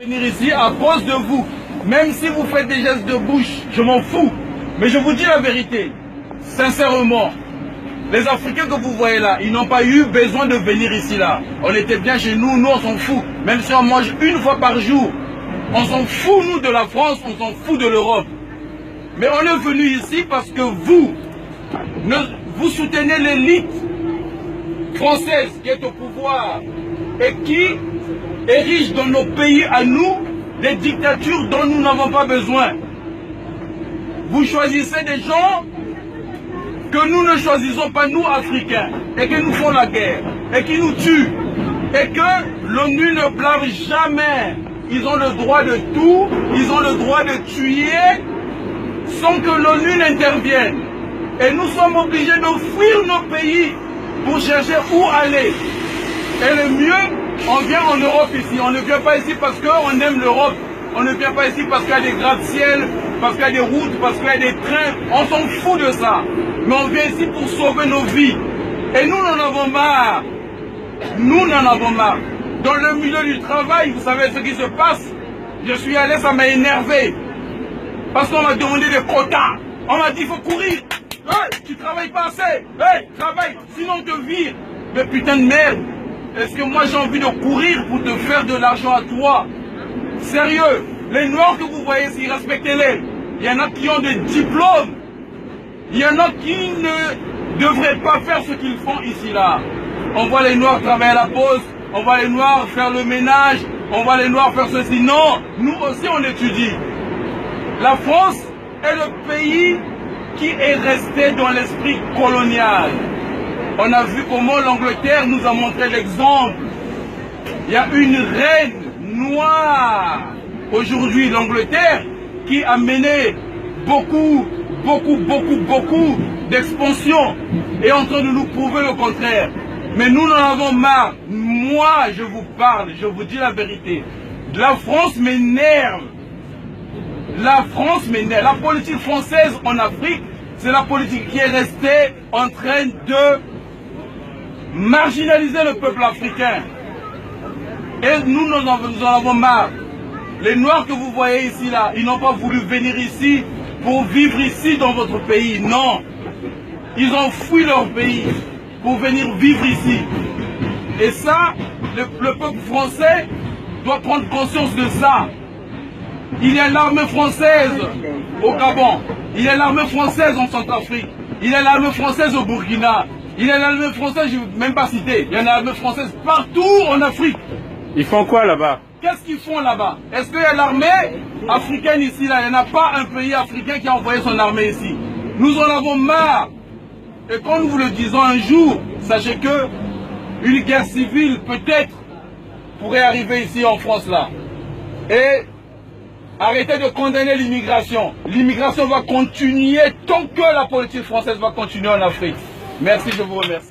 Venir ici à cause de vous. Même si vous faites des gestes de bouche, je m'en fous. Mais je vous dis la vérité. Sincèrement, les Africains que vous voyez là, ils n'ont pas eu besoin de venir ici là. On était bien chez nous, nous on s'en fout. Même si on mange une fois par jour, on s'en fout nous de la France, on s'en fout de l'Europe. Mais on est venu ici parce que vous soutenez l'élite française qui est au pouvoir et qui érige dans nos pays à nous des dictatures dont nous n'avons pas besoin. Vous choisissez des gens que nous ne choisissons pas, nous Africains, et qui nous font la guerre, et qui nous tuent, et que l'ONU ne blâme jamais. Ils ont le droit de tout, ils ont le droit de tuer sans que l'ONU n'intervienne. Et nous sommes obligés de fuir nos pays pour chercher où aller. Et le mieux, on vient en Europe ici. On ne vient pas ici parce qu'on aime l'Europe. On ne vient pas ici parce qu'il y a des gratte-ciel, parce qu'il y a des routes, parce qu'il y a des trains. On s'en fout de ça. Mais on vient ici pour sauver nos vies. Et nous en avons marre. Nous en avons marre. Dans le milieu du travail, vous savez ce qui se passe. Je suis allé, ça m'a énervé. Parce qu'on m'a demandé des quotas. On m'a dit, il faut courir. Hey, tu travailles pas assez. Hey, travaille, sinon on te vire. Mais putain de merde. Est-ce que moi j'ai envie de courir pour te faire de l'argent à toi? Sérieux, les Noirs que vous voyez ici, respectez-les. Il y en a qui ont des diplômes. Il y en a qui ne devraient pas faire ce qu'ils font ici là. On voit les Noirs travailler à la pause, on voit les Noirs faire le ménage, on voit les Noirs faire ceci. Non, nous aussi on étudie. La France est le pays qui est resté dans l'esprit colonial. On a vu comment l'Angleterre nous a montré l'exemple. Il y a une reine noire aujourd'hui, l'Angleterre, qui a mené beaucoup d'expansion et est en train de nous prouver le contraire. Mais nous en avons marre. Moi, je vous parle, je vous dis la vérité. La France m'énerve. La France m'énerve. La politique française en Afrique, c'est la politique qui est restée en train de marginaliser le peuple africain. Et nous en avons marre. Les Noirs que vous voyez ici là, ils n'ont pas voulu venir ici pour vivre ici dans votre pays. Non. Ils ont fui leur pays pour venir vivre ici. Et ça, le peuple français doit prendre conscience de ça. Il y a l'armée française au Gabon. Il y a l'armée française en Centrafrique. Il y a l'armée française au Burkina. Il y a l'armée française, je ne vais même pas citer. Il y a l'armée française partout en Afrique. Ils font quoi là-bas? Qu'est-ce qu'ils font là-bas? Est-ce qu'il y a l'armée africaine ici là? Il n'y en a pas un pays africain qui a envoyé son armée ici. Nous en avons marre. Et quand nous vous le disons un jour, sachez que une guerre civile peut-être pourrait arriver ici en France là. Et arrêtez de condamner l'immigration. L'immigration va continuer tant que la politique française va continuer en Afrique. Merci, je vous remercie.